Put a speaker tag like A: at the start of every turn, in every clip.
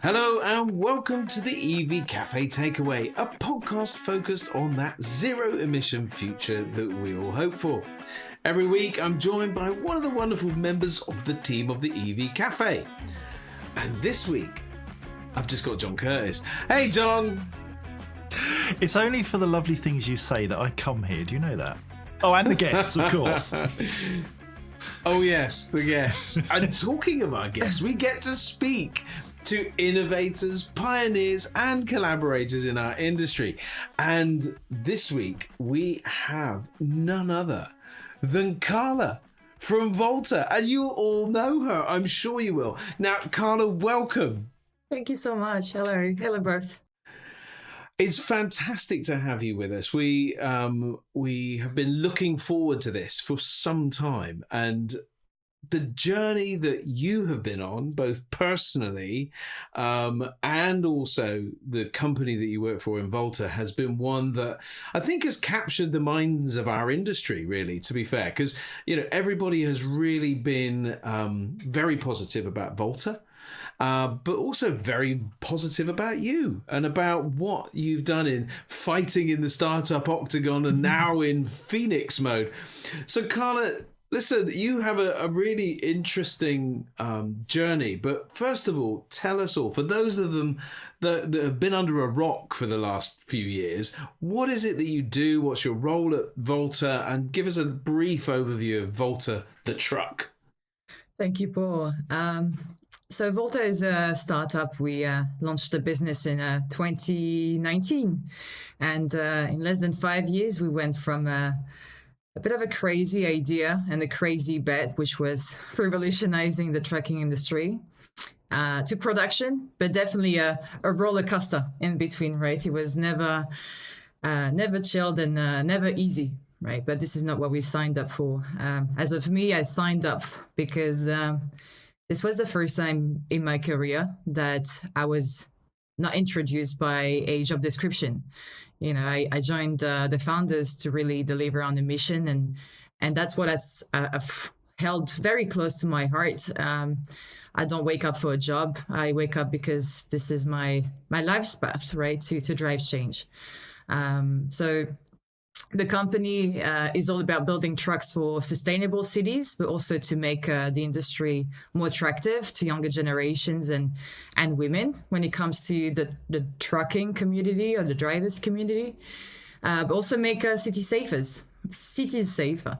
A: Hello and welcome to the EV Cafe Takeaway, a podcast focused on that zero-emission future that we all hope for. Every week I'm joined by one of the wonderful members of the team of the EV Cafe. And this week, I've just got John Curtis. Hey John!
B: It's only for the lovely things you say that I come here, do you know that? Oh, and the guests, of course.
A: Oh yes, the guests. And talking of our guests, we get to speak to innovators, pioneers and collaborators in our industry. And this week we have none other than Carla from Volta. And you all know her, I'm sure you will. Now, Carla, welcome.
C: Thank you so much. Hello. Hello, both.
A: It's fantastic to have you with us. We have been looking forward to this for some time, and the journey that you have been on, both personally and also the company that you work for in Volta, has been one that I think has captured the minds of our industry, really, to be fair, because everybody has really been very positive about Volta. But also very positive about you and about what you've done in fighting in the startup octagon and now in Phoenix mode. So, Carla, listen, you have a really interesting journey. But first of all, tell us all, for those of them that have been under a rock for the last few years, what is it that you do? What's your role at Volta? And give us a brief overview of Volta, the truck.
C: Thank you, Paul. So Volta is a startup. We launched the business in 2019. And in less than 5 years, we went from a bit of a crazy idea and a crazy bet, which was revolutionizing the trucking industry, to production, but definitely a roller coaster in between, right? It was never chilled and never easy, right? But this is not what we signed up for. As of me, I signed up because this was the first time in my career that I was not introduced by a job description. I joined the founders to really deliver on the mission, and that's what I've held very close to my heart. I don't wake up for a job. I wake up because this is my life's path, right, to drive change. So the company is all about building trucks for sustainable cities, but also to make the industry more attractive to younger generations and women when it comes to the trucking community or the drivers community, but also make cities safer.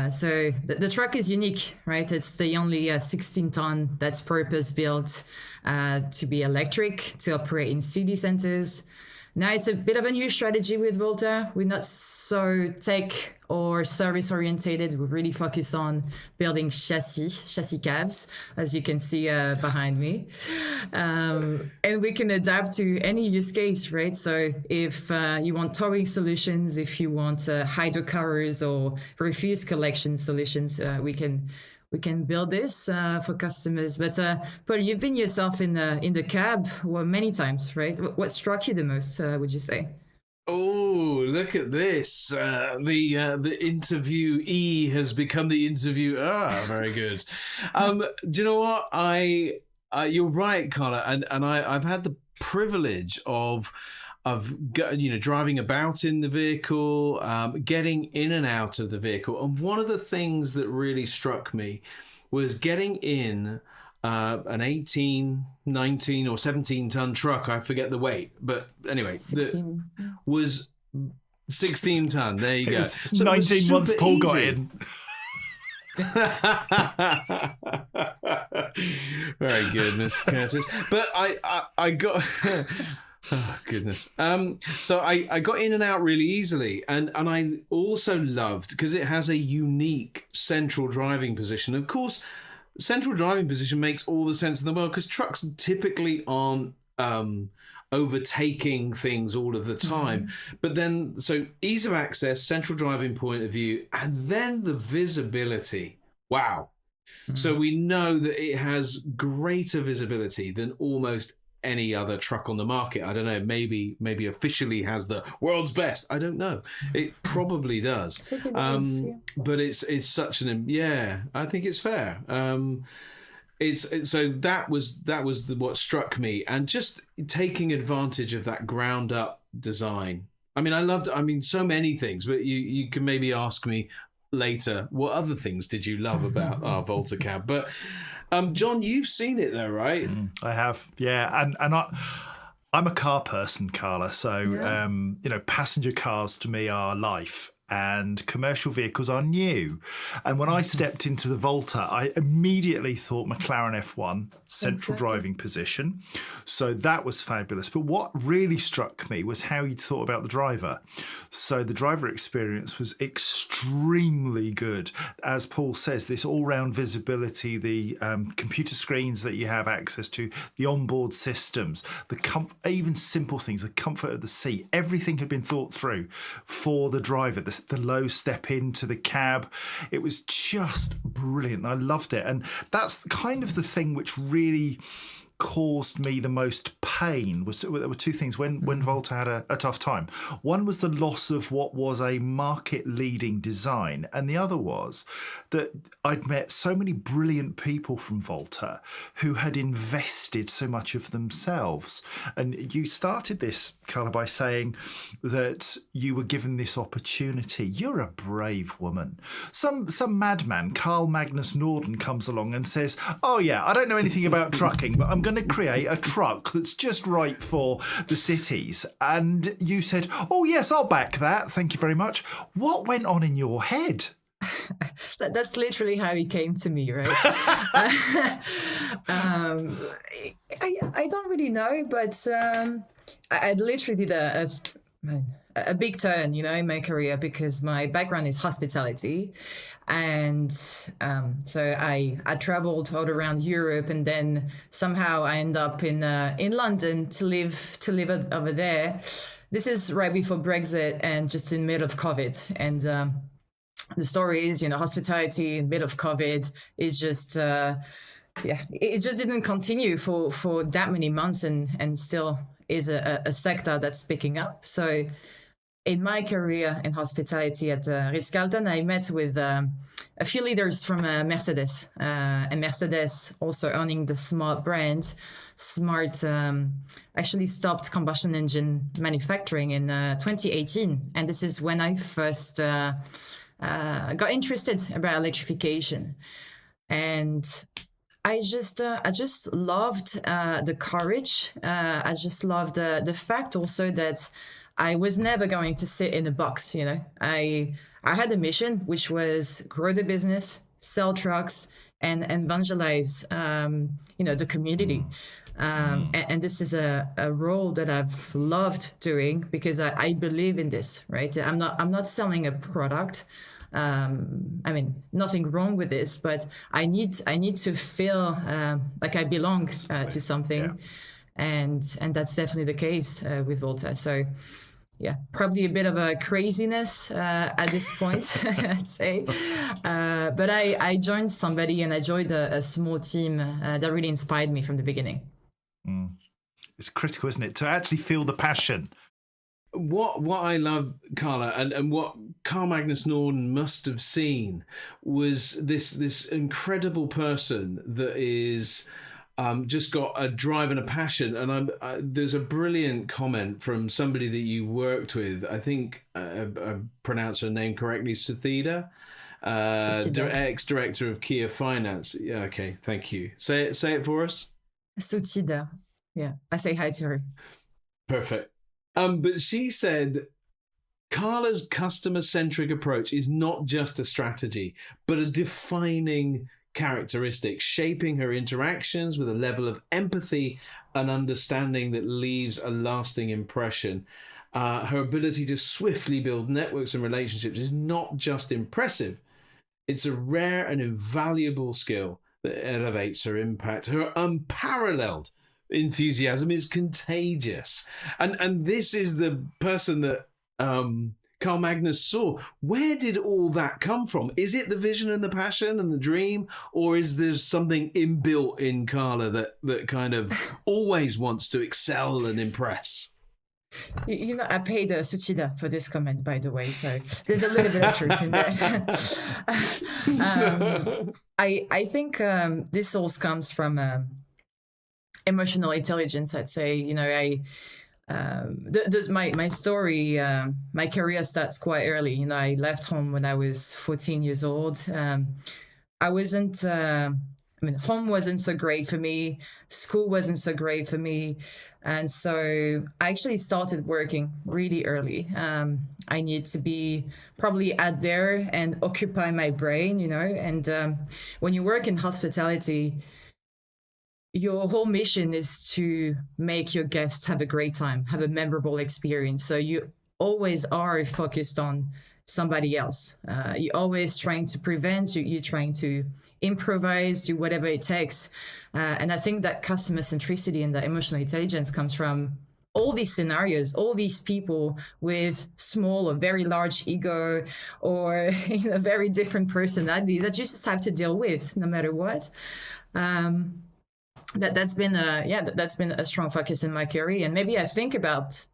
C: So the truck is unique, right? It's the only 16-ton that's purpose-built to be electric, to operate in city centers. Now it's a bit of a new strategy with Volta. We're not so tech or service orientated. We really focus on building chassis cabs, as you can see behind me. And we can adapt to any use case, right? So if you want towing solutions, if you want hydrocarriers or refuse collection solutions, we can build this for customers. But Paul, you've been yourself in the cab many times, right? What struck you the most, would you say?
A: Oh, look at this. The interviewee has become the interviewer. Very good. Do you know what? You're right, Carla. And I've had the privilege of driving about in the vehicle, getting in and out of the vehicle. And one of the things that really struck me was getting in an 18, 19 or 17 ton truck. I forget the weight, but anyway,
C: 16.
A: Was 16 ton. There you go.
B: So 19 once Paul got in.
A: Very good, Mr. Curtis. But I got... Oh, goodness. So I got in and out really easily. And I also loved, because it has a unique central driving position. Of course, central driving position makes all the sense in the world, because trucks typically aren't overtaking things all of the time. Mm-hmm. But then, so ease of access, central driving point of view, and then the visibility. Wow. Mm-hmm. So we know that it has greater visibility than almost any other truck on the market. I don't know, maybe officially has the world's best. I don't know. It probably does.
C: I think it is, yeah.
A: But it's such I think it's fair. So that was what struck me, and just taking advantage of that ground up design. I mean, so many things, but you can maybe ask me later, what other things did you love about our Volta cab? But John, you've seen it though, right?
B: I have, yeah, and I'm a car person, Carla. So passenger cars to me are life. And commercial vehicles are new. And when I stepped into the Volta, I immediately thought McLaren F1, central driving position. So that was fabulous. But what really struck me was how you'd thought about the driver. So the driver experience was extremely good. As Paul says, this all-round visibility, the computer screens that you have access to, the onboard systems, even simple things, the comfort of the seat, everything had been thought through for the driver. The low step into the cab. It was just brilliant. I loved it. And that's kind of the thing which really caused me the most pain. There were two things when Volta had a tough time. One was the loss of what was a market-leading design, and the other was that I'd met so many brilliant people from Volta who had invested so much of themselves. And you started this, Carla, by saying that you were given this opportunity. You're a brave woman. Some madman, Carl Magnus Norden, comes along and says, "Oh yeah, I don't know anything about trucking, but I'm going to create a truck that's just right for the cities." And you said, "Oh yes, I'll back that. Thank you very much." What went on in your head?
C: That's literally how he came to me, right? I don't really know, but I literally did a big turn, in my career, because my background is hospitality. And so I traveled all around Europe, and then somehow I end up in London to live over there. This is right before Brexit and just in the middle of COVID. And the story is, hospitality in the middle of COVID is just, it just didn't continue for that many months, and still is a sector that's picking up. So in my career in hospitality at Ritz-Carlton, I met with a few leaders from Mercedes, and Mercedes also owning the Smart brand. Smart actually stopped combustion engine manufacturing in 2018, and this is when I first got interested about electrification. And I just loved the courage. I just loved the fact also that I was never going to sit in a box. I had a mission, which was grow the business, sell trucks, and evangelize, the community. And this is a role that I've loved doing, because I believe in this, right? I'm not selling a product. Nothing wrong with this, but I need to feel like I belong to something. Yeah. And that's definitely the case with Volta. So yeah, probably a bit of a craziness at this point, I'd say. But I joined somebody, and I joined a small team that really inspired me from the beginning.
B: It's critical, isn't it, to actually feel the passion?
A: What I love, Carla, and what Carl Magnus Norden must have seen was this incredible person that is just got a drive and a passion. And there's a brilliant comment from somebody that you worked with. I think I pronounced her name correctly, Suthida, ex-director of Kia Finance. Yeah, okay, thank you. Say it for us.
C: Suthida. Yeah, I say hi to her.
A: Perfect. But she said, Carla's customer-centric approach is not just a strategy, but a defining characteristic, shaping her interactions with a level of empathy and understanding that leaves a lasting impression. Her ability to swiftly build networks and relationships is not just impressive, it's a rare and invaluable skill that elevates her impact. Her unparalleled enthusiasm is contagious. And this is the person that Carl Magnus saw. Where did all that come from? Is it the vision and the passion and the dream, or is there something inbuilt in Carla that kind of always wants to excel and impress?
C: You know, I paid Suchida for this comment, by the way, so there's a little bit of truth in there. I think this all comes from emotional intelligence. I'd say, you know, my story, my career starts quite early. You know, I left home when I was 14 years old. I wasn't. Home wasn't so great for me. School wasn't so great for me. And so I actually started working really early. I need to be probably out there and occupy my brain, you know. And when you work in hospitality, your whole mission is to make your guests have a great time, have a memorable experience. So you always are focused on somebody else. You're always trying to prevent, you're trying to improvise, do whatever it takes. And I think that customer centricity and that emotional intelligence comes from all these scenarios, all these people with small or very large ego or very different personalities that you just have to deal with no matter what. That's been a strong focus in my career. And maybe I think about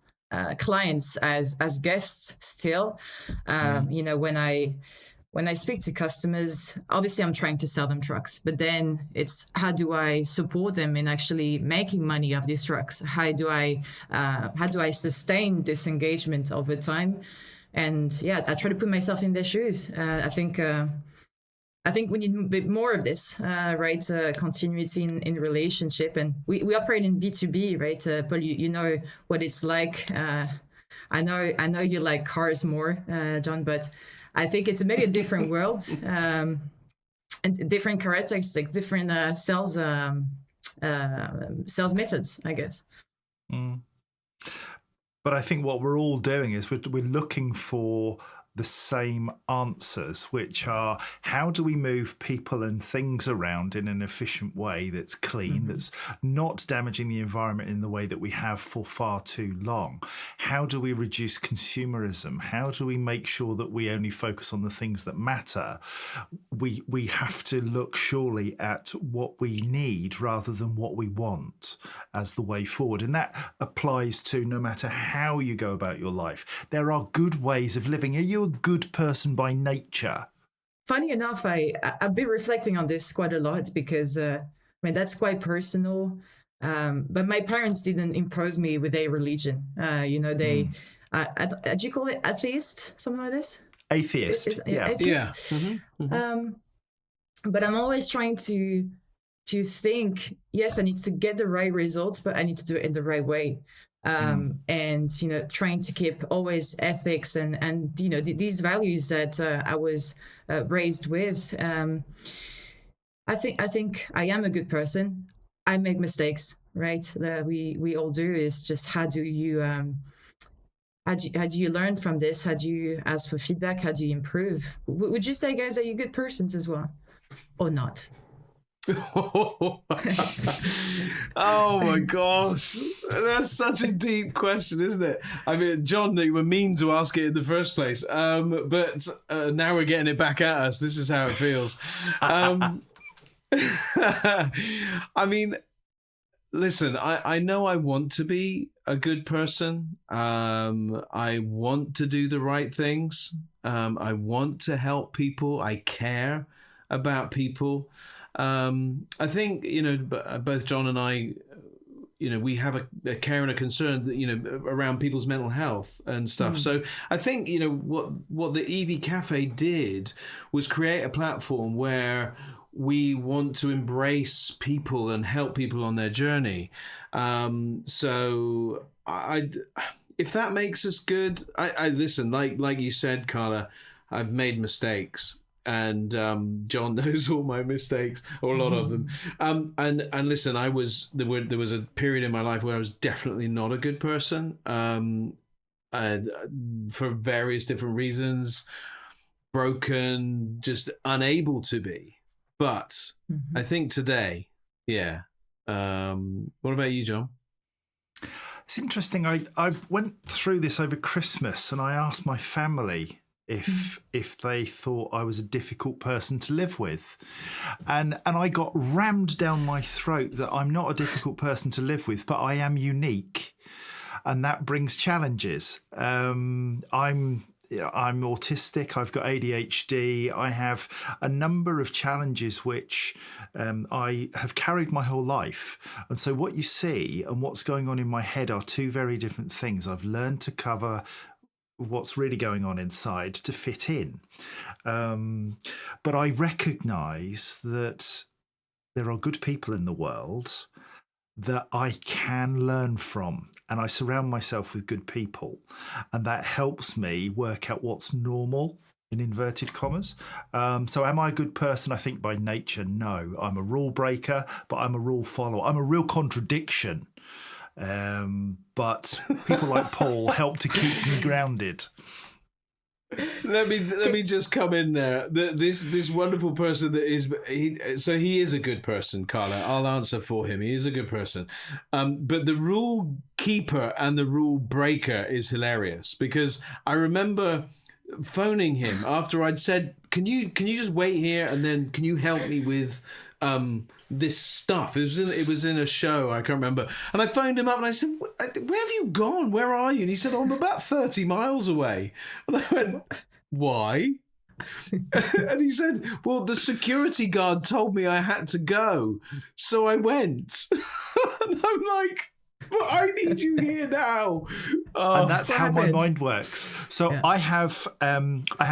C: clients as guests still. You know, when I speak to customers, obviously I'm trying to sell them trucks, but then it's how do I support them in actually making money off these trucks? How do I sustain this engagement over time? And yeah, I try to put myself in their shoes. I think we need a bit more of this, right? Continuity in relationship, and we operate in B2B, right? Paul, you know what it's like. I know you like cars more, John, but I think it's maybe a different world, and different characteristics, different sales methods, I guess.
B: Mm. But I think what we're all doing is we're looking for the same answers, which are how do we move people and things around in an efficient way that's clean, that's not damaging the environment in the way that we have for far too long? How do we reduce consumerism? How do we make sure that we only focus on the things that matter? We have to look surely at what we need rather than what we want as the way forward. And that applies to no matter how you go about your life. There are good ways of living. Are you a good person by nature?
C: Funny enough, I've been reflecting on this quite a lot because that's quite personal. But my parents didn't impose me with a religion. You know, they, do you call it atheist? Something like this?
B: Atheist.
C: Atheist.
A: Yeah. Mm-hmm.
C: But I'm always trying to think, yes, I need to get the right results, but I need to do it in the right way. And you know, trying to keep always ethics and you know these values that I was raised with. I think I am a good person. I make mistakes, right? We all do. Is just how do you learn from this? How do you ask for feedback? How do you improve? Would you say, guys, that you're good persons as well, or not?
A: Oh my gosh, that's such a deep question, isn't it? I mean, John, you were mean to ask it in the first place, but now we're getting it back at us. This is how it feels. I mean, listen, I know I want to be a good person. I want to do the right things. I want to help people. I care about people. I think, you know, both John and I, you know, we have a care and a concern, you know, around people's mental health and stuff. So I think, you know, what the EV Cafe did was create a platform where we want to embrace people and help people on their journey. So if that makes us good, I listen, like you said, Carla, I've made mistakes. And John knows all my mistakes, or a lot of them. And listen, there was a period in my life where I was definitely not a good person, for various different reasons, broken, just unable to be. But I think today, yeah. What about you, John?
B: It's interesting. I went through this over Christmas, and I asked my family if they thought I was a difficult person to live with. And I got rammed down my throat that I'm not a difficult person to live with, but I am unique. and that brings challenges. I'm autistic. I've got ADHD. I have a number of challenges which I have carried my whole life. And so what you see and what's going on in my head are two very different things. I've learned to cover what's really going on inside to fit in. But I recognise that there are good people in the world that I can learn from, and I surround myself with good people, and that helps me work out what's normal in inverted commas. So am I a good person? I think by nature, no. I'm a rule breaker, but I'm a rule follower. I'm a real contradiction. But people like Paul help to keep me grounded.
A: Let me just come in there. This wonderful person that is he is a good person, Carla. I'll answer for him. He is a good person. But the rule keeper and the rule breaker is hilarious, because I remember phoning him after I'd said, "Can you just wait here, and then can you help me with this stuff?" It was in a show, I can't remember. And I phoned him up and I said, "Where have you gone? Where are you?" And he said, "I'm about 30 miles away." And I went, "Why?" And he said, "Well, the security guard told me I had to go, so I went." And I'm like, "But I need you here now."
B: And that's how my mind works. So yeah. I had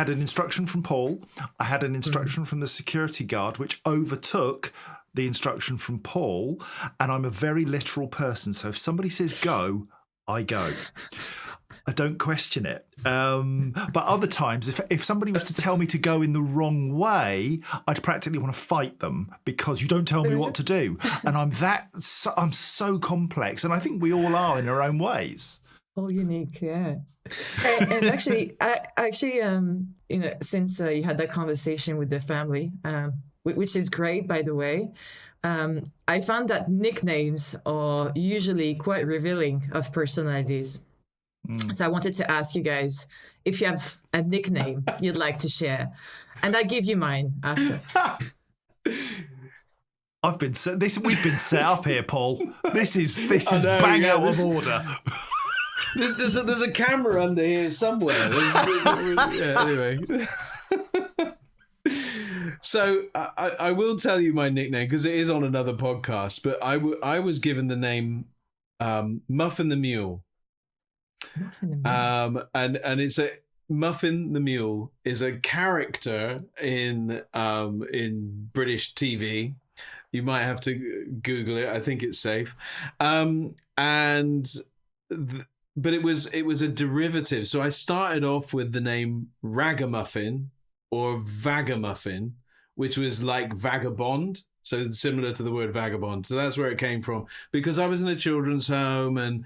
B: an instruction from Paul. I had an instruction from the security guard, which overtook the instruction from Paul. And I'm a very literal person. So if somebody says go, I go. I don't question it. But other times, if somebody was to tell me to go in the wrong way, I'd practically want to fight them, because you don't tell me what to do. And I'm so complex. And I think we all are in our own ways.
C: All unique, yeah. And actually, since you had that conversation with the family, which is great, by the way, I found that nicknames are usually quite revealing of personalities. So I wanted to ask you guys if you have a nickname you'd like to share, and I'll give you mine after.
B: We've been set up here, Paul. This is bang out of order.
A: There's a camera under here somewhere. Anyway. So I will tell you my nickname, because it is on another podcast. But I was given the name Muffin the Mule. And it's Muffin the Mule is a character in British TV. You might have to Google it. I think it's safe. But it was a derivative. So I started off with the name Ragamuffin or Vagamuffin, which was like vagabond. So similar to the word vagabond. So that's where it came from. Because I was in a children's home, and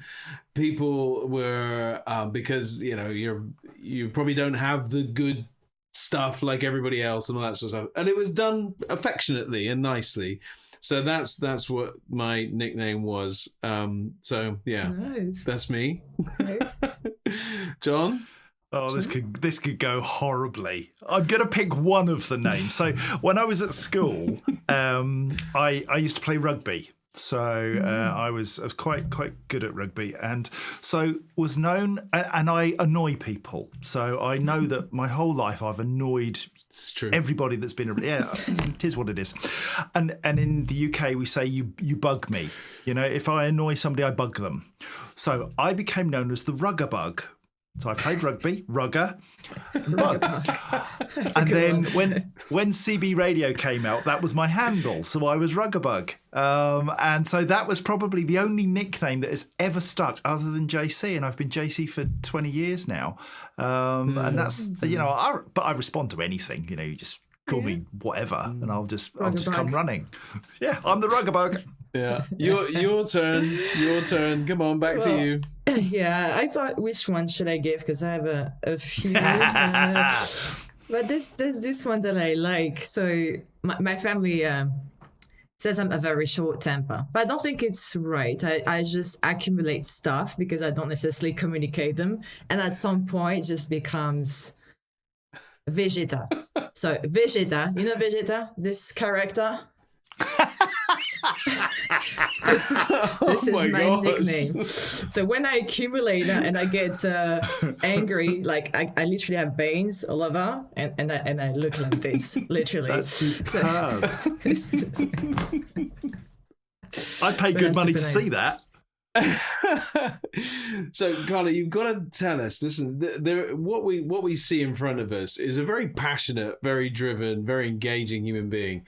A: people were, because, you probably don't have the good stuff like everybody else and all that sort of stuff. And it was done affectionately and nicely. So that's what my nickname was. So yeah, nice. That's me. Okay. John?
B: Oh, this could go horribly. I'm going to pick one of the names. So when I was at school, I used to play rugby. So I was quite good at rugby, and so was known. And I annoy people. So I know that my whole life I've annoyed everybody that's been. Yeah, it is what it is. And in the UK we say you bug me. If I annoy somebody, I bug them. So I became known as the rugger bug. So I played rugby, rugger, bug. And then when CB Radio came out, that was my handle. So I was rugger bug. And so that was probably the only nickname that has ever stuck other than JC. And I've been JC for 20 years now. And that's, but I respond to anything, you just call me whatever and I'll just come running. Yeah, I'm the rugger bug.
A: Yeah, your turn. Come on, back to you.
C: Yeah, I thought, which one should I give? Because I have a few. But there's this one that I like. So my family says I'm a very short temper, but I don't think it's right. I just accumulate stuff because I don't necessarily communicate them, and at some point it just becomes Vegeta. So Vegeta, Vegeta, this character. This is my
A: gosh.
C: nickname. So when I accumulate and I get angry, like I literally have veins all over, and I look like this, literally.
B: That's superb.
C: So,
B: I'd pay good money to see that.
A: So, Carla, you've got to tell us. Listen, what we see in front of us is a very passionate, very driven, very engaging human being.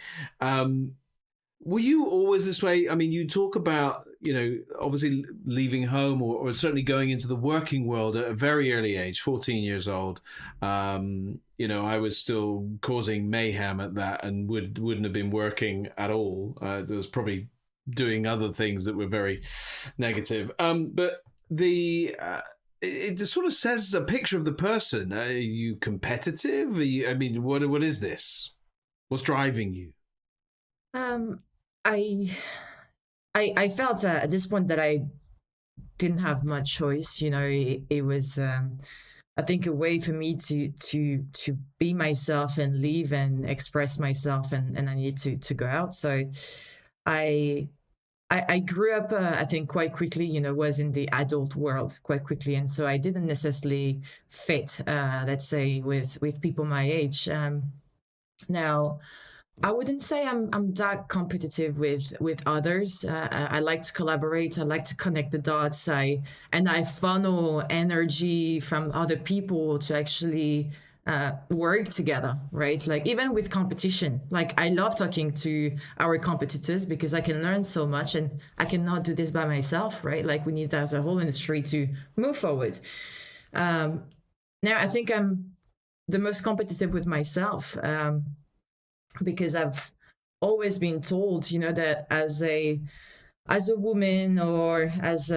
A: Were you always this way? I mean, you talk about, obviously leaving home or certainly going into the working world at a very early age, 14 years old. I was still causing mayhem at that and wouldn't have been working at all. There was probably doing other things that were very negative. But it just sort of says a picture of the person. Are you competitive? What is this? What's driving you?
C: I felt at this point that I didn't have much choice. It was I think a way for me to be myself and live and express myself, and I needed to go out. So I grew up, I think, quite quickly, was in the adult world quite quickly. And so I didn't necessarily fit, let's say, with people my age. Now, I wouldn't say I'm that competitive with others. I like to collaborate. I like to connect the dots. I funnel energy from other people to actually work together, right? Like even with competition, like I love talking to our competitors because I can learn so much, and I cannot do this by myself, right? Like we need as a whole industry to move forward. Now I think I'm the most competitive with myself, because I've always been told, that as a woman or as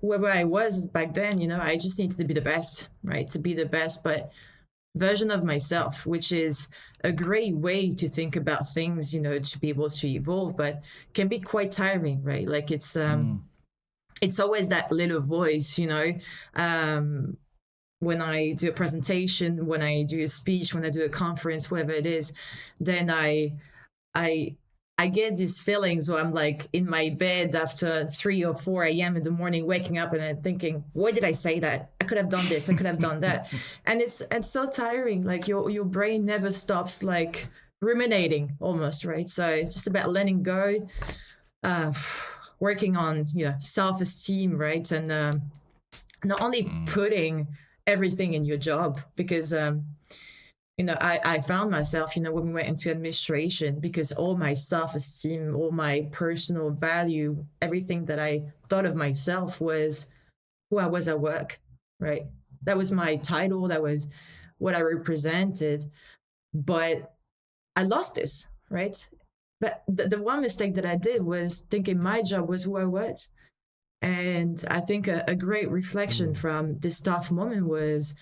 C: whoever I was back then, I just needed to be the best, right? To be the best, but version of myself, which is a great way to think about things, to be able to evolve, but can be quite tiring, right? Like it's always that little voice, when I do a presentation, when I do a speech, when I do a conference, whatever it is, then I get these feelings where I'm like in my bed after 3 or 4 a.m. in the morning, waking up and I'm thinking, why did I say that? I could have done this. I could have done that. And it's so tiring. Like your brain never stops like ruminating almost, right? So it's just about letting go, working on self-esteem, right? And not only putting everything in your job, because I found myself, when we went into administration, because all my self-esteem, all my personal value, everything that I thought of myself was who I was at work, right? That was my title. That was what I represented. But I lost this, right? But the one mistake that I did was thinking my job was who I was. And I think a great reflection from this tough moment was,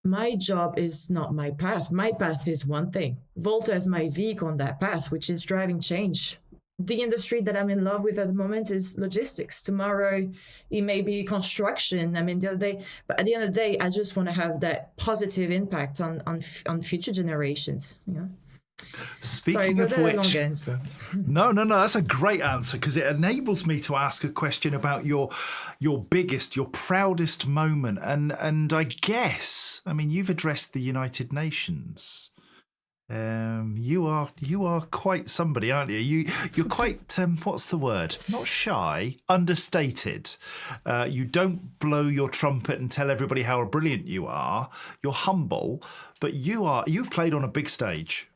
C: my job is not my path. My path is one thing. Volta is my vehicle on that path, which is driving change. The industry that I'm in love with at the moment is logistics. Tomorrow, it may be construction. The other day, but at the end of the day, I just want to have that positive impact on future generations.
B: Speaking of which, no, that's a great answer, because it enables me to ask a question about your biggest, your proudest moment, and I guess, you've addressed the United Nations. You are quite somebody, aren't you? You're quite what's the word? Not shy, understated. You don't blow your trumpet and tell everybody how brilliant you are. You're humble, but you've played on a big stage.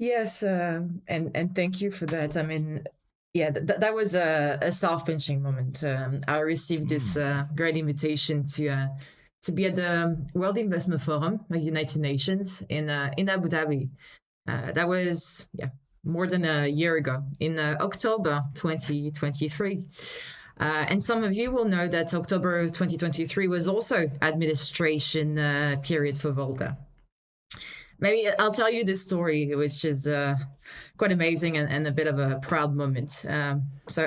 C: Yes, and thank you for that. That was a self-pinching moment. I received this great invitation to be at the World Investment Forum of United Nations in Abu Dhabi. That was more than a year ago, in October 2023. And some of you will know that October 2023 was also administration period for Volta. Maybe I'll tell you this story, which is quite amazing and a bit of a proud moment. So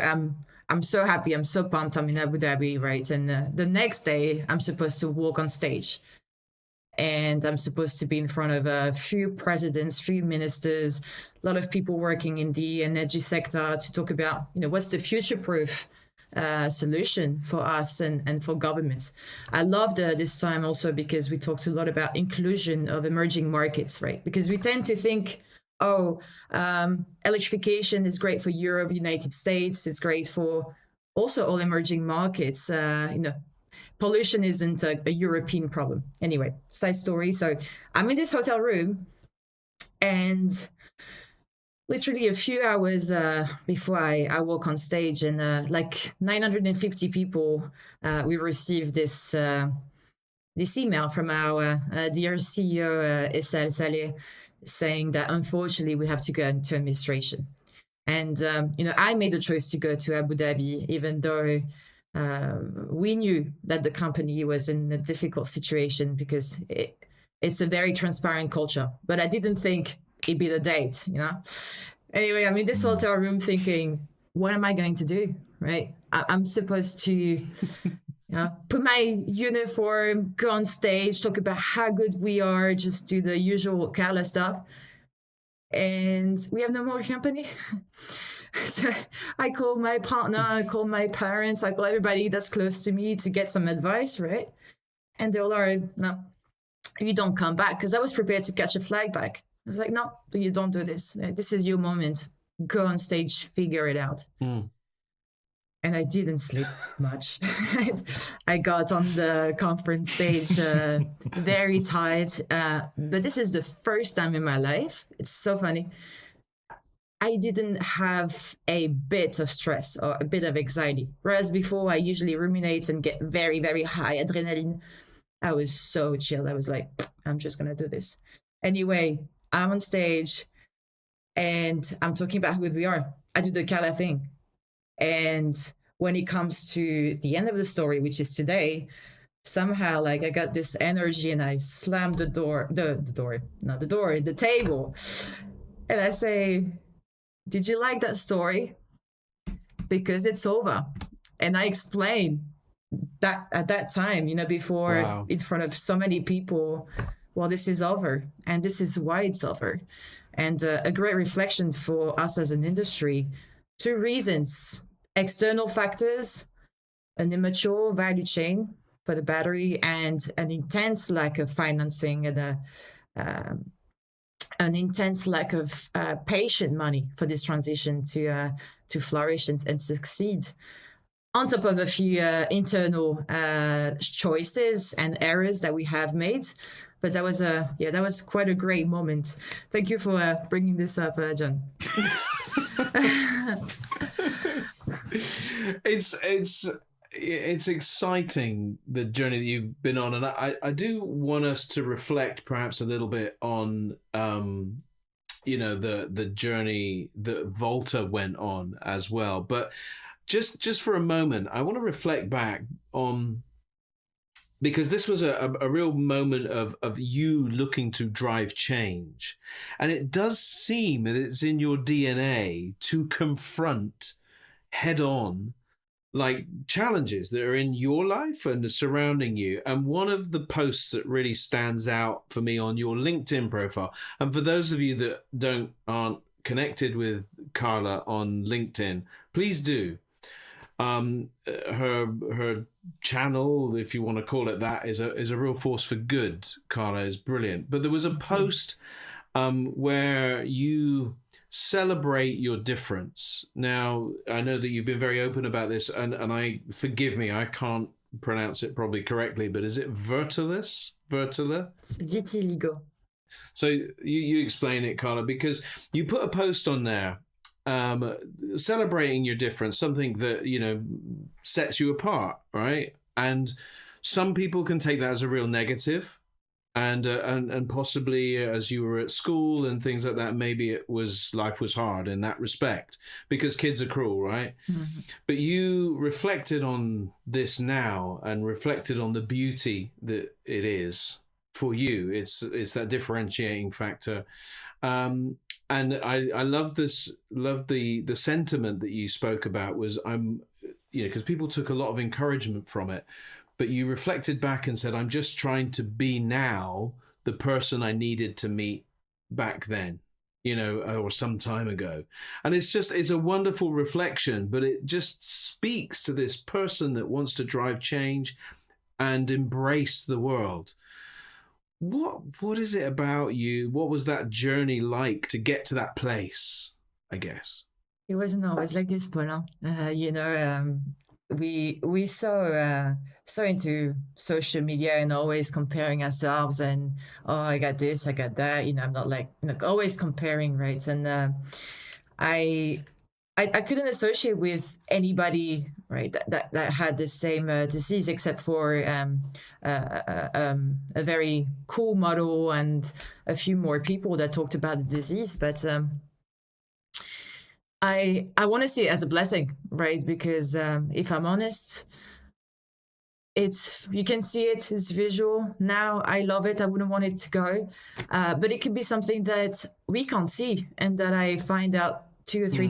C: I'm so happy. I'm so pumped. I'm in Abu Dhabi, right? And the next day, I'm supposed to walk on stage. and I'm supposed to be in front of a few presidents, few ministers, a lot of people working in the energy sector to talk about, what's the future-proof solution for us and for governments. I loved this time also because we talked a lot about inclusion of emerging markets, right? Because we tend to think, electrification is great for Europe, United States, it's great for also all emerging markets. Pollution isn't a European problem. Anyway, side story. So I'm in this hotel room, and literally a few hours before I walk on stage, and like 950 people, we received this email from our dear CEO, Essel Saleh, saying that unfortunately we have to go into administration. And, I made the choice to go to Abu Dhabi, even though we knew that the company was in a difficult situation because it's a very transparent culture. But I didn't think it'd be the date, Anyway, I'm in this hotel room thinking, what am I going to do, right? I'm supposed to put my uniform, go on stage, talk about how good we are, just do the usual Carla stuff. And we have no more company. So I call my partner, I call my parents, I call everybody that's close to me to get some advice, right? And they all are, no, you don't come back. Because I was prepared to catch a flag back. I was like, no, you don't do this. This is your moment. Go on stage, figure it out. And I didn't sleep much. I got on the conference stage very tired. But this is the first time in my life. It's so funny. I didn't have a bit of stress or a bit of anxiety. Whereas before, I usually ruminate and get very, very high adrenaline. I was so chill. I was like, I'm just going to do this. Anyway, I'm on stage and I'm talking about how good we are. I do the Carla thing. And when it comes to the end of the story, which is today, somehow I got this energy and I slammed the table. And I say, did you like that story? Because it's over. And I explained that at that time, before in front of so many people, well, this is over. And this is why it's over. And a great reflection for us as an industry. 2 reasons: external factors, an immature value chain for the battery, and an intense lack of financing and an intense lack of patient money for this transition to flourish and succeed. On top of a few internal choices and errors that we have made. But that was quite a great moment. Thank you for bringing this up, John.
A: It's exciting, the journey that you've been on, and I do want us to reflect perhaps a little bit on the journey that Volta went on as well. But just for a moment, I want to reflect back on, because this was a real moment of you looking to drive change. And it does seem that it's in your DNA to confront head on challenges that are in your life and surrounding you. And one of the posts that really stands out for me on your LinkedIn profile, and for those of you that aren't connected with Carla on LinkedIn, please do. Her channel, if you want to call it that, is a real force for good. Carla is brilliant. But there was a post where you celebrate your difference. Now, I know that you've been very open about this, and forgive me, I can't pronounce it probably correctly, but is it Vertila? It's
C: vitiligo.
A: So you explain it, Carla, because you put a post on there celebrating your difference, something that sets you apart, right? And some people can take that as a real negative, and possibly as you were at school and things like that, maybe life was hard in that respect because kids are cruel, right? Mm-hmm. But you reflected on this now and reflected on the beauty that it is for you. It's that differentiating factor. And I love the sentiment that you spoke about was because people took a lot of encouragement from it. but you reflected back and said, I'm just trying to be now the person I needed to meet back then, or some time ago. And it's a wonderful reflection, but it just speaks to this person that wants to drive change and embrace the world. What is it about you? What was that journey like to get to that place, I guess?
C: It wasn't always like this, Paul. We so into social media and always comparing ourselves and, oh, I got this, I got that. I'm not like, always comparing, right? And I couldn't associate with anybody, right, that had the same disease, except for a very cool model and a few more people that talked about the disease. But I want to see it as a blessing, right? Because if I'm honest, you can see it's visual now. I love it. I wouldn't want it to go, but it could be something that we can't see, and that I find out 2 or 3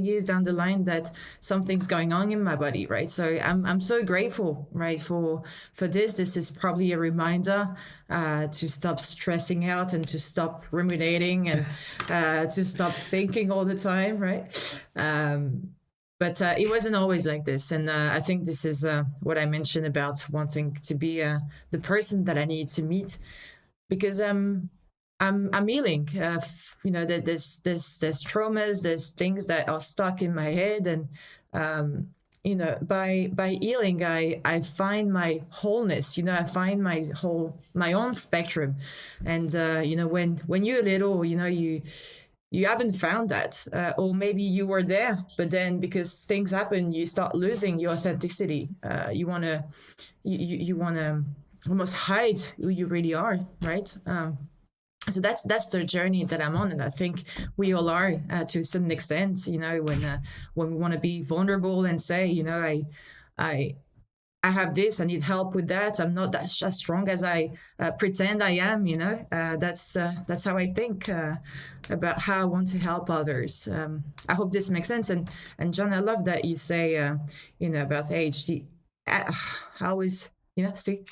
C: years down the line that something's going on in my body, right? So I'm so grateful, right, for this. This is probably a reminder to stop stressing out and to stop ruminating and to stop thinking all the time, right? But it wasn't always like this, and I think this is what I mentioned about wanting to be the person that I need to meet, because I'm healing. There's traumas, there's things that are stuck in my head, and by healing, I find my wholeness. I find my own spectrum, and when you're little, you haven't found that, or maybe you were there, but then because things happen, you start losing your authenticity. You wanna almost hide who you really are, right? So that's the journey that I'm on, and I think we all are to a certain extent. When we want to be vulnerable and say, I have this, I need help with that. I'm not as strong as I pretend I am. That's how I think about how I want to help others. I hope this makes sense. And John, I love that you say about ADHD. How is
B: ADHD.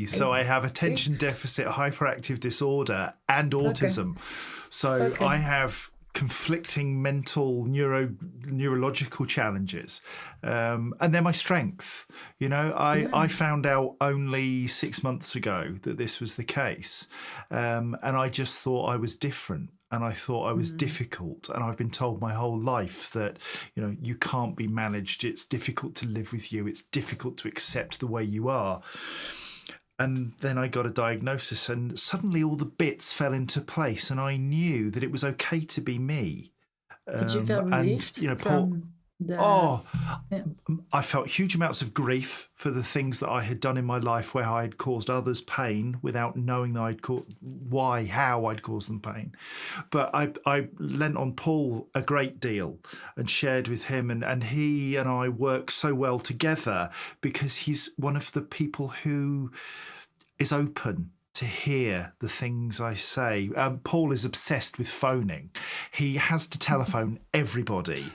B: So I have attention deficit hyperactive disorder and autism. Okay. So I have conflicting mental neurological challenges, and they're my strength. I found out only 6 months ago that this was the case, and I just thought I was different. And I thought I was difficult. And I've been told my whole life that, you can't be managed. It's difficult to live with you. It's difficult to accept the way you are. And then I got a diagnosis, and suddenly all the bits fell into place. And I knew that it was okay to be me.
C: Did you feel relieved?
B: I felt huge amounts of grief for the things that I had done in my life where I had caused others pain without knowing that how I'd caused them pain. But I lent on Paul a great deal and shared with him, and he and I work so well together because he's one of the people who is open to hear the things I say. Paul is obsessed with phoning. He has to telephone everybody.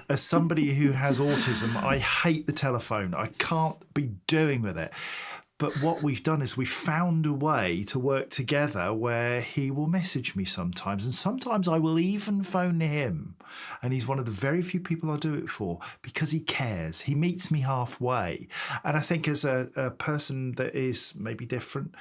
B: As somebody who has autism, I hate the telephone. I can't be doing with it. But what we've done is we've found a way to work together where he will message me sometimes, and sometimes I will even phone him. And he's one of the very few people I do it for because he cares. He meets me halfway. And I think as a person that is maybe different,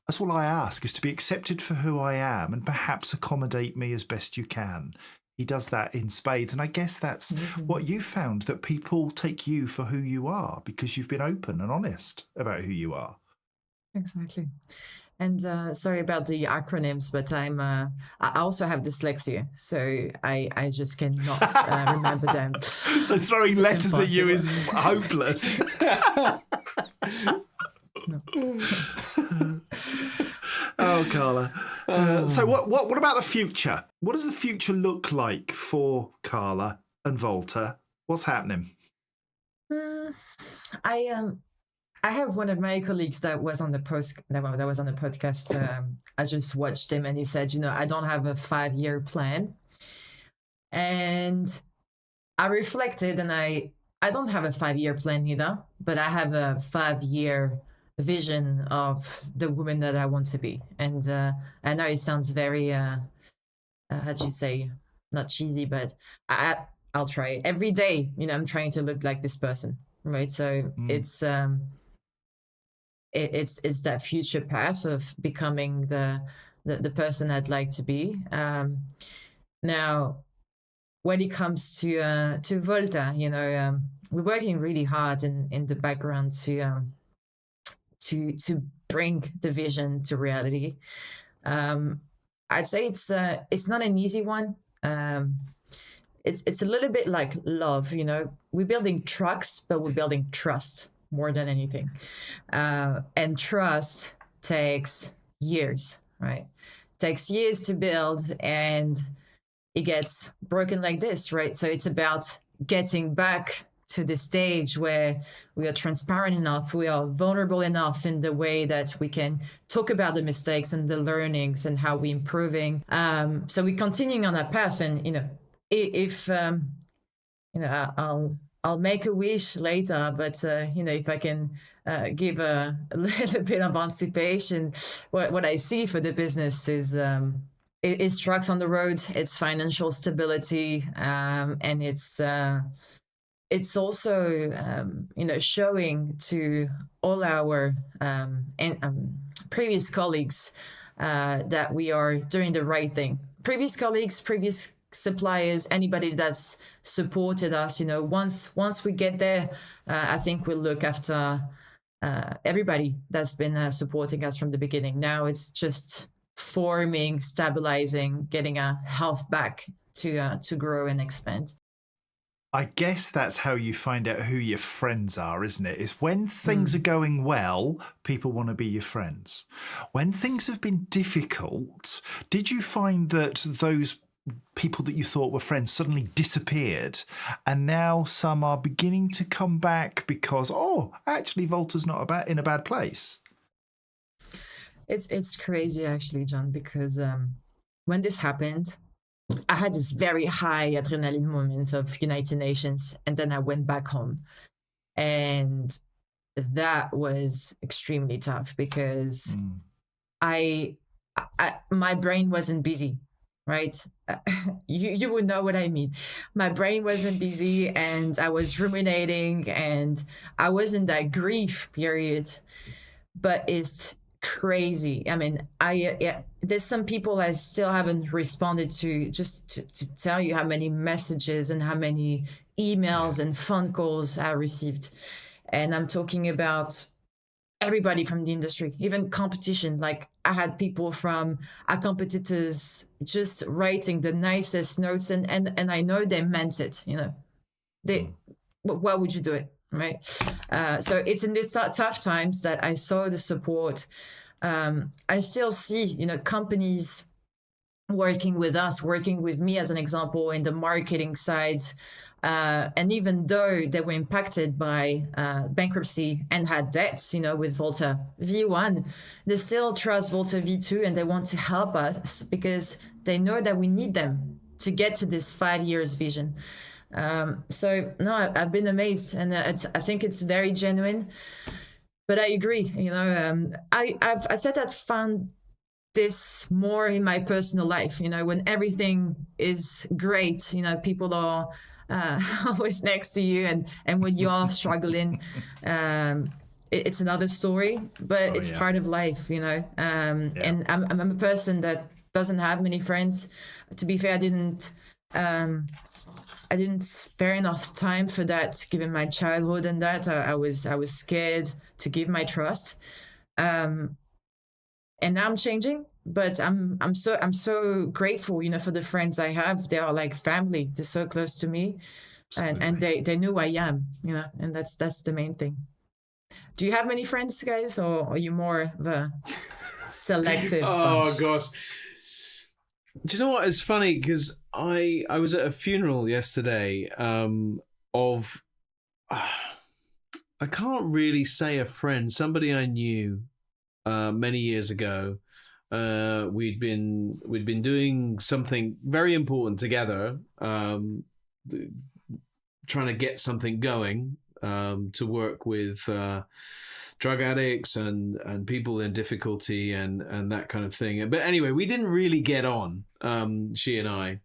B: that's all I ask, is to be accepted for who I am and perhaps accommodate me as best you can. He does that in spades. And I guess that's what you found, that people take you for who you are because you've been open and honest about who you are.
C: Exactly. And sorry about the acronyms, but I also have dyslexia, so I just cannot remember them.
B: So throwing letters at you is hopeless.
C: No.
B: Oh, Carla. So what about the future? What does the future look like for Carla and Volta? What's happening?
C: I have one of my colleagues that was on the podcast. I just watched him, and he said, I don't have a 5-year plan. And I reflected, and I I don't have a 5-year plan either, but I have a 5-year vision of the woman that I want to be. And I know it sounds very, how do you say, not cheesy, but I'll try every day. I'm trying to look like this person, right? So it's that future path of becoming the person I'd like to be. Now, when it comes to Volta, we're working really hard in the background to bring the vision to reality. I'd say it's not an easy one. It's a little bit like love, We're building trucks, but we're building trust more than anything. And trust takes years, right? Takes years to build, and it gets broken like this, right? So it's about getting back to the stage where we are transparent enough, we are vulnerable enough in the way that we can talk about the mistakes and the learnings and how we're improving. So we're continuing on that path, and if I'll make a wish later, but if I can give a little bit of anticipation, what I see for the business is trucks on the road, it's financial stability, and it's also showing to all our previous colleagues that we are doing the right thing. Previous colleagues, previous suppliers, anybody that's supported us, once we get there, I think we'll look after everybody that's been supporting us from the beginning. Now it's just forming, stabilizing, getting our health back to grow and expand.
B: I guess that's how you find out who your friends are, isn't it? It's when things are going well, people want to be your friends. When things have been difficult, did you find that those people that you thought were friends suddenly disappeared, and now some are beginning to come back because, actually, Volta's not in a bad place?
C: It's crazy, actually, John, because when this happened, I had this very high adrenaline moment of United Nations, and then I went back home. And that was extremely tough because my brain wasn't busy, right? You would know what I mean. My brain wasn't busy, and I was ruminating, and I was in that grief period. But it's crazy. I mean, there's some people I still haven't responded to, just to tell you how many messages and how many emails and phone calls I received. And I'm talking about everybody from the industry, even competition. Like, I had people from our competitors just writing the nicest notes, and I know they meant it. Why would you do it? Right. So it's in these tough times that I saw the support. I still see, companies working with us, working with me as an example in the marketing side. And even though they were impacted by bankruptcy and had debts, with Volta V1, they still trust Volta V2, and they want to help us because they know that we need them to get to this 5 years vision. So no, I've been amazed, and I think it's very genuine. But I agree, I said I'd found this more in my personal life, when everything is great, people are always next to you, and when you are struggling, it's another story, but it's part of life, and I'm a person that doesn't have many friends. To be fair, I didn't spare enough time for that, given my childhood and that. I was scared to give my trust, and now I'm changing. But I'm so grateful, for the friends I have. They are like family. They're so close to me, and they know who I am, and that's the main thing. Do you have many friends, guys, or are you more of a selective?
A: Oh gosh. Do you know what? It's funny because I was at a funeral yesterday of I can't really say a friend, somebody I knew many years ago. We'd been doing something very important together. trying to get something going to work with drug addicts and people in difficulty and that kind of thing. But anyway, we didn't really get on, she and I.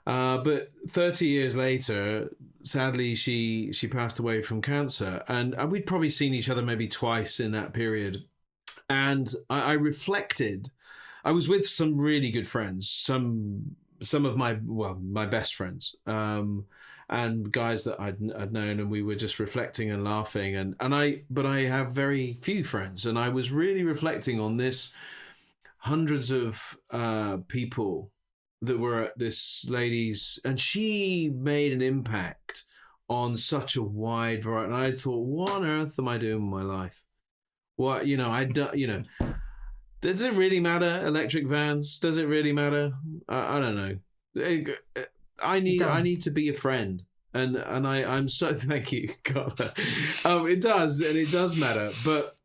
A: But 30 years later, sadly, she passed away from cancer, and we'd probably seen each other maybe twice in that period. And I reflected. I was with some really good friends, some of my best friends, and guys that I'd known, and we were just reflecting and laughing. But I have very few friends, and I was really reflecting on this. Hundreds of people that were at this lady's, and she made an impact on such a wide variety. And I thought, what on earth am I doing with my life? What, does it really matter? Electric vans? Does it really matter? I don't know. I need to be a friend, and I'm so thank you, Carla. It does, and it does matter. But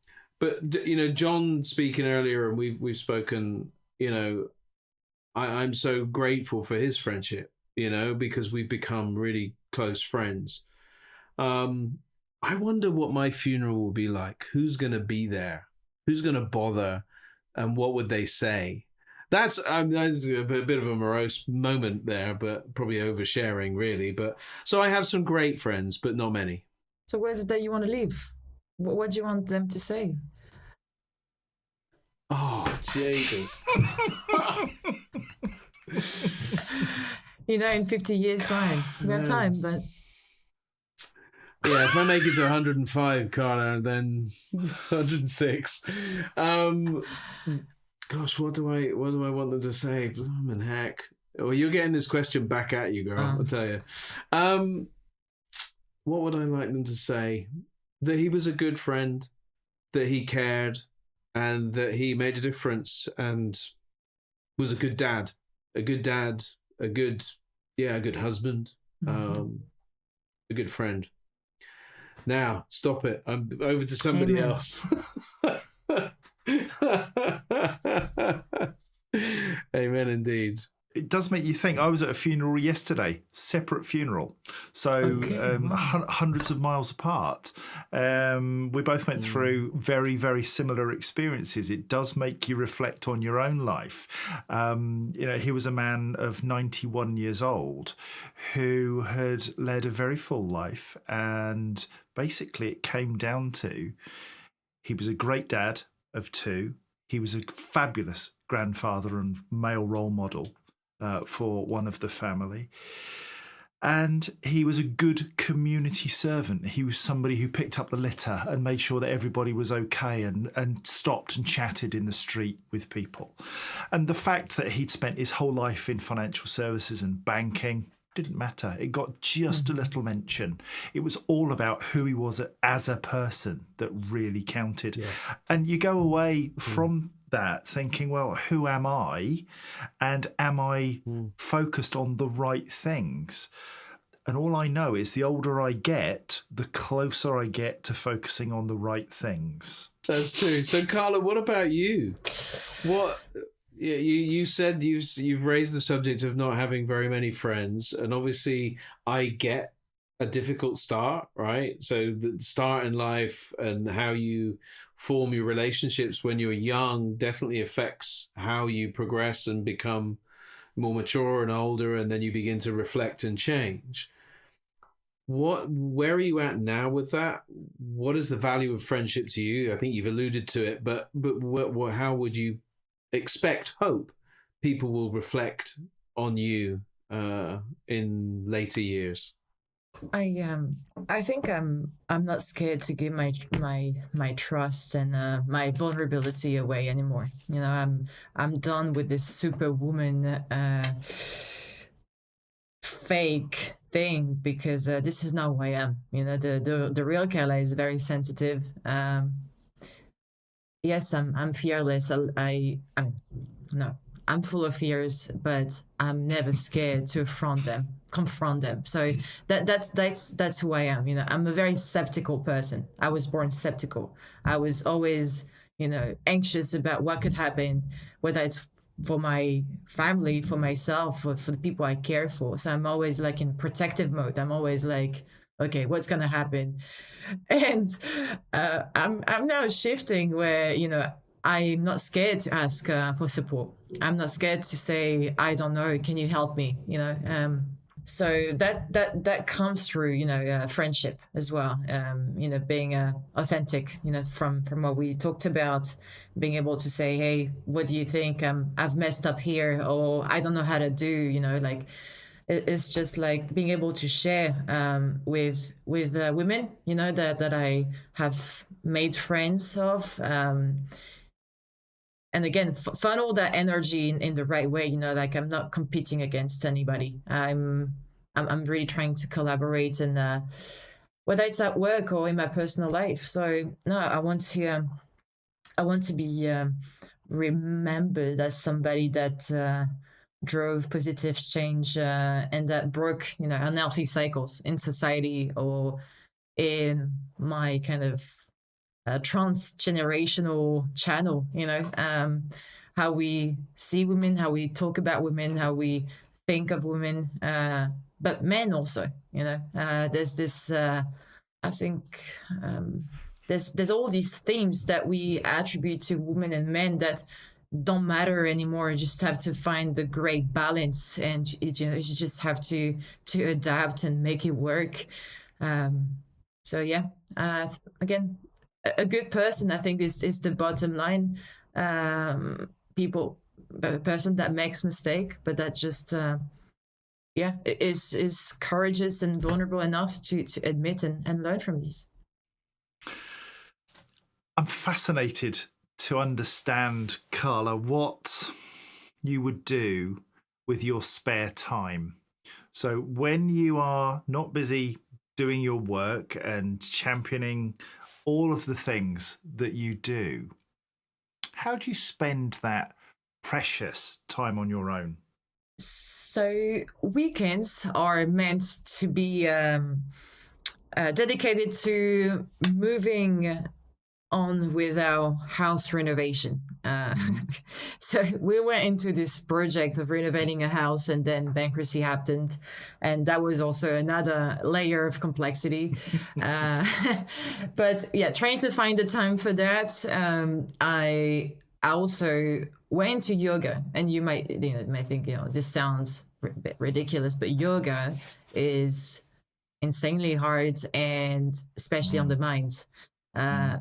A: John speaking earlier, and we've spoken. I'm so grateful for his friendship. Because we've become really close friends. I wonder what my funeral will be like. Who's going to be there? Who's going to bother? And what would they say? That's a bit of a morose moment there, but probably oversharing, really. But so I have some great friends, but not many.
C: So where's it that you want to live? What do you want them to say?
A: Oh, Jesus.
C: In 50 years' time. We have time, but...
A: Yeah, if I make it to 105, Carla, then 106. Gosh, what do I want them to say? Blimmin' heck. Well, you're getting this question back at you, girl, I'll tell you. What would I like them to say? That he was a good friend, that he cared, and that he made a difference and was a good dad. A good husband, a good friend. Now, stop it. I'm over to somebody else. Amen, indeed.
B: It does make you think. I was at a funeral yesterday, separate funeral. So hundreds of miles apart. We both went through very, very similar experiences. It does make you reflect on your own life. He was a man of 91 years old who had led a very full life. And basically it came down to he was a great dad of two. He was a fabulous grandfather and male role model for one of the family. And he was a good community servant. He was somebody who picked up the litter and made sure that everybody was okay and stopped and chatted in the street with people. And the fact that he'd spent his whole life in financial services and banking didn't matter. It got just a little mention. It was all about who he was as a person that really counted. Yeah. And you go away from that thinking, well, who am I? And am I focused on the right things? And all I know is the older I get, the closer I get to focusing on the right things.
A: That's true. So, Carla, what about you? You said you've raised the subject of not having very many friends, and obviously I get a difficult start, right? So the start in life and how you form your relationships when you're young definitely affects how you progress and become more mature and older, and then you begin to reflect and change. Where are you at now with that? What is the value of friendship to you? I think you've alluded to it, but how would you hope people will reflect on you in later years?
C: I think I'm not scared to give my trust and my vulnerability away anymore. I'm done with this superwoman fake thing, because this is not who I am. The real Carla is very sensitive. Yes, I'm fearless. I'm full of fears, but I'm never scared to confront them. So that's who I am. I'm a very skeptical person. I was born skeptical. I was always, anxious about what could happen, whether it's for my family, for myself, for the people I care for. So I'm always like in protective mode. I'm always like, okay, what's gonna happen? And I'm now shifting where, you know, I'm not scared to ask for support. I'm not scared to say, I don't know, can you help me? You know, so that comes through, you know, friendship as well. You know, being authentic. You know, from what we talked about, being able to say, hey, what do you think? I've messed up here, or I don't know how to do. You know, like it's just like being able to share with women. You know, that I have made friends of. And again, funnel that energy in the right way. You know, like I'm not competing against anybody. I'm really trying to collaborate, and whether it's at work or in my personal life. So no, I want to be remembered as somebody that drove positive change and that broke, you know, unhealthy cycles in society or in my kind of transgenerational channel, you know, how we see women, how we talk about women, how we think of women, but men also, you know, there's this, I think, there's all these themes that we attribute to women and men that don't matter anymore. You just have to find the great balance, and you know, you just have to adapt and make it work. So yeah, again, a good person, I think, is the bottom line. A person that makes mistake, but that just is courageous and vulnerable enough to admit and learn from these.
B: I'm fascinated to understand, Carla, what you would do with your spare time. So when you are not busy doing your work and championing all of the things that you do, how do you spend that precious time on your own?
C: So weekends are meant to be dedicated to moving on with our house renovation. So we went into this project of renovating a house, and then bankruptcy happened, and that was also another layer of complexity. But yeah, trying to find the time for that. I also went to yoga, and you might think, you know, this sounds a bit ridiculous, but yoga is insanely hard, and especially on the mind.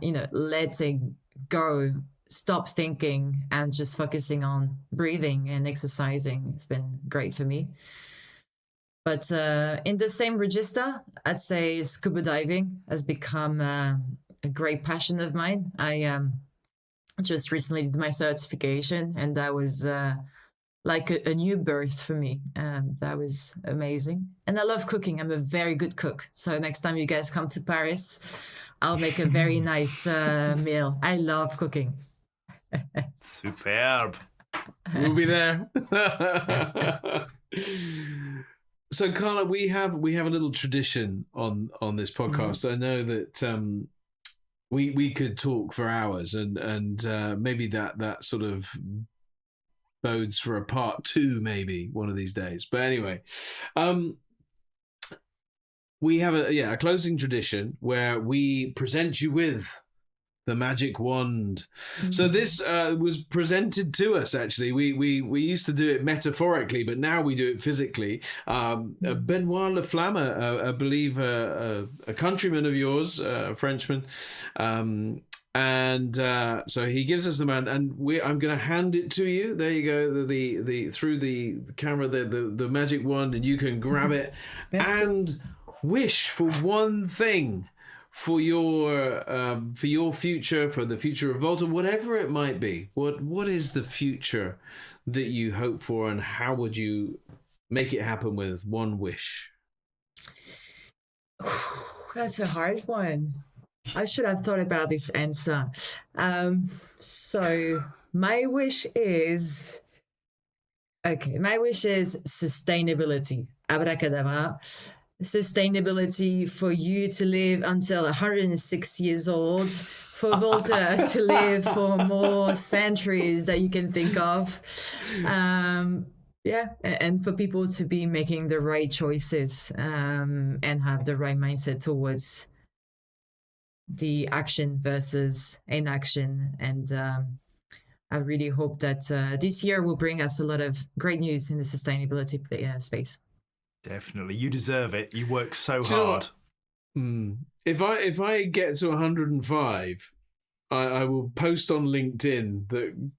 C: You know, letting go, stop thinking, and just focusing on breathing and exercising. It's been great for me. But in the same register, I'd say scuba diving has become a great passion of mine. I just recently did my certification, and that was like a new birth for me. That was amazing. And I love cooking. I'm a very good cook. So next time you guys come to Paris, I'll make a very nice meal. I love cooking.
B: Superb.
A: We'll be there. So, Carla, we have a little tradition on this podcast. I know that we could talk for hours, and maybe that sort of bodes for a part 2, maybe one of these days. But anyway, we have a closing tradition where we present you with the magic wand. So this was presented to us, actually. We used to do it metaphorically, but now we do it physically. Benoit Laflamme, I believe a countryman of yours, a Frenchman, and so he gives us the man, and I'm going to hand it to you. There you go, the through the camera, the magic wand, and you can grab it and wish for one thing for your future, for the future of Volta, whatever it might be. What is the future that you hope for, and how would you make it happen with one wish?
C: That's a hard one. I should have thought about this answer. So my wish is sustainability. Abracadabra. sustainability for you to live until 106 years old, for Volta to live for more centuries that you can think of. And for people to be making the right choices and have the right mindset towards the action versus inaction. And I really hope that this year will bring us a lot of great news in the sustainability space.
B: Definitely. You deserve it. You work so hard.
A: If I get to 105, I will post on LinkedIn that...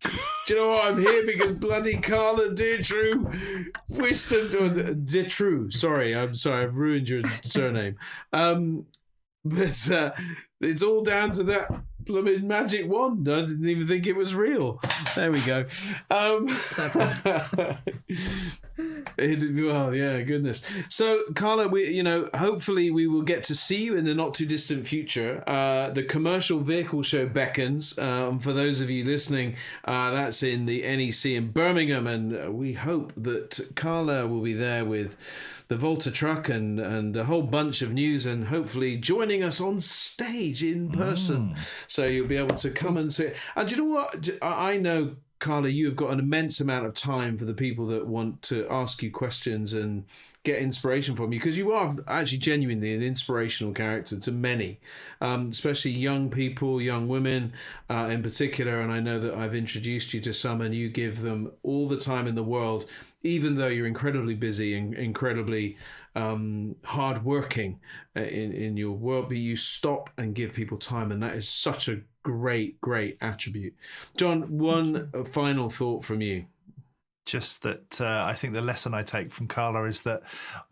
A: Do you know what? I'm here because bloody Carla Detrieux wished them... Detrieux. Sorry, I've ruined your surname. But it's all down to that blooming magic wand. I didn't even think it was real. There we go. Well, yeah, goodness. So, Carla, hopefully we will get to see you in the not too distant future. The commercial vehicle show beckons. For those of you listening, that's in the NEC in Birmingham, and we hope that Carla will be there with the Volta truck and a whole bunch of news, and hopefully joining us on stage in person. So you'll be able to come and see it. And do you know what? I know, Carla, you have got an immense amount of time for the people that want to ask you questions and get inspiration from you, because you are actually genuinely an inspirational character to many, especially young people, young women in particular. And I know that I've introduced you to some, and you give them all the time in the world, even though you're incredibly busy and incredibly hardworking in your work, but you stop and give people time, and that is such a great attribute. John, one final thought from you.
B: Just that I think the lesson I take from Carla is that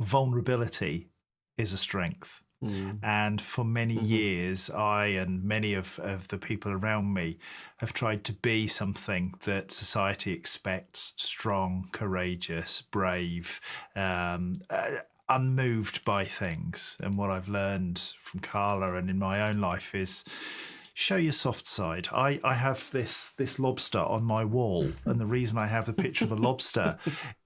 B: vulnerability is a strength. And for many years, I and many of the people around me have tried to be something that society expects: strong, courageous, brave, unmoved by things. And what I've learned from Carla and in my own life is show your soft side. I have this lobster on my wall, and the reason I have the picture of a lobster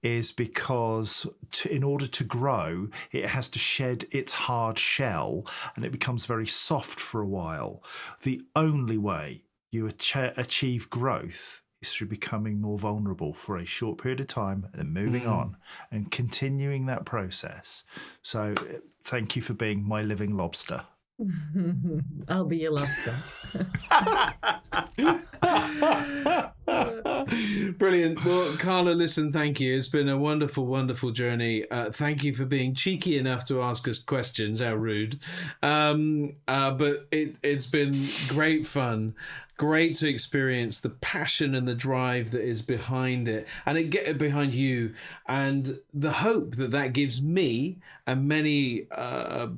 B: is because in order to grow, it has to shed its hard shell, and it becomes very soft for a while. The only way you achieve growth is through becoming more vulnerable for a short period of time and then moving on and continuing that process. So thank you for being my living lobster.
C: I'll be a lobster.
A: Brilliant. Well, Carla, listen, thank you. It's been a wonderful journey. Thank you for being cheeky enough to ask us questions. How rude. But it's been great fun. Great to experience the passion and the drive that is behind it, and it get behind you, and the hope that gives me and many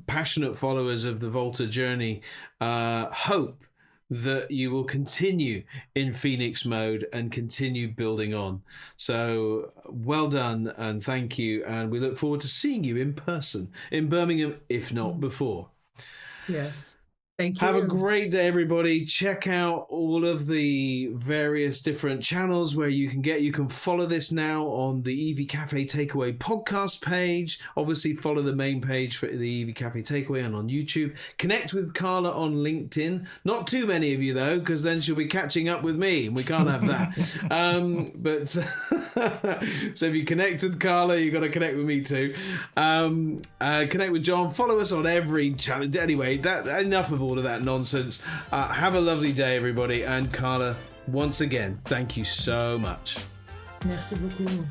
A: passionate followers of the Volta journey hope that you will continue in Phoenix mode and continue building on. So well done, and thank you, and we look forward to seeing you in person in Birmingham, if not before.
C: Yes. Thank you.
A: Have a great day, everybody. Check out all of the various different channels where you can follow this now on the EV Cafe Takeaway podcast page. Obviously, follow the main page for the EV Cafe Takeaway and on YouTube. Connect with Carla on LinkedIn. Not too many of you, though, because then she'll be catching up with me, and we can't have that. But so if you connect with Carla, you've got to connect with me too. Connect with John. Follow us on every channel. Anyway, enough of all of that nonsense. Have a lovely day, everybody. And Carla, once again, thank you so much.
C: Merci beaucoup.